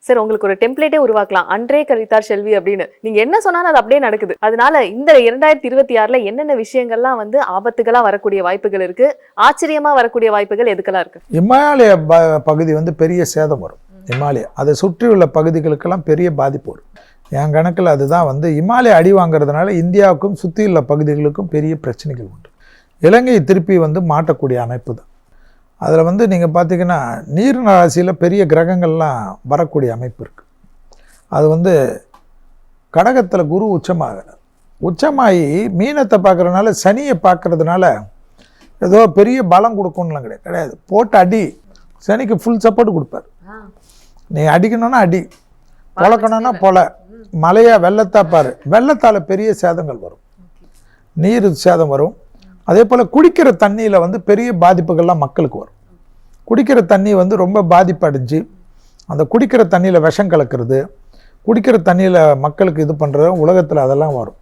Sir உங்களுக்கு ஒரு டெம்ப்ளேட்டே உருவாக்கலாம், அன்றே கரித்தார் செல்வி அப்படின்னு. நீங்க என்ன சொன்னாலும் அது அப்படியே நடக்குது. அதனால இந்த 2026ல என்னென்ன விஷயங்கள்லாம் வந்து ஆபத்துகளா வரக்கூடிய வாய்ப்புகள் இருக்கு, ஆச்சரியமா வரக்கூடிய வாய்ப்புகள் எதுக்கெல்லாம் இருக்கு? இமாலய பகுதி வந்து பெரிய சேதம் வரும். இமாலயா அதை சுற்றியுள்ள பகுதிகளுக்கெல்லாம் பெரிய பாதிப்பு வரும். என் கணக்கில் அதுதான் வந்து இமாலய அடி வாங்கிறதுனால இந்தியாவுக்கும் சுற்றியுள்ள பகுதிகளுக்கும் பெரிய பிரச்சனைகள் உண்டு. இலங்கை திருப்பி வந்து மாட்டக்கூடிய அமைப்பு தான். அதில் வந்து நீங்கள் பார்த்தீங்கன்னா நீர் ராசியில் பெரிய கிரகங்கள்லாம் வரக்கூடிய அமைப்பு இருக்குது. அது வந்து கடகத்தில் குரு உச்சமாகி மீனத்தை பார்க்குறதுனால சனியை பார்க்குறதுனால ஏதோ பெரிய பலம் கொடுக்கணும்லாம் கிடையாது. போட்டு அடி, சனிக்கு ஃபுல் சப்போர்ட் கொடுப்பார். நீ அடிக்கணும்னா அடி, பொழக்கணும்னா பொலை, மழையா வெள்ளத்தா பாரு, வெள்ளத்தால் பெரிய சேதங்கள் வரும், நீர் சேதம் வரும். அதே போல் குடிக்கிற தண்ணியில் வந்து பெரிய பாதிப்புகள்லாம் மக்களுக்கு வரும். குடிக்கிற தண்ணி வந்து ரொம்ப பாதிப்பு அடைஞ்சு அந்த குடிக்கிற தண்ணியில் விஷம் கலக்கிறது, குடிக்கிற தண்ணியில் மக்களுக்கு இது பண்ணுறது, உலகத்தில் அதெல்லாம் வரும்.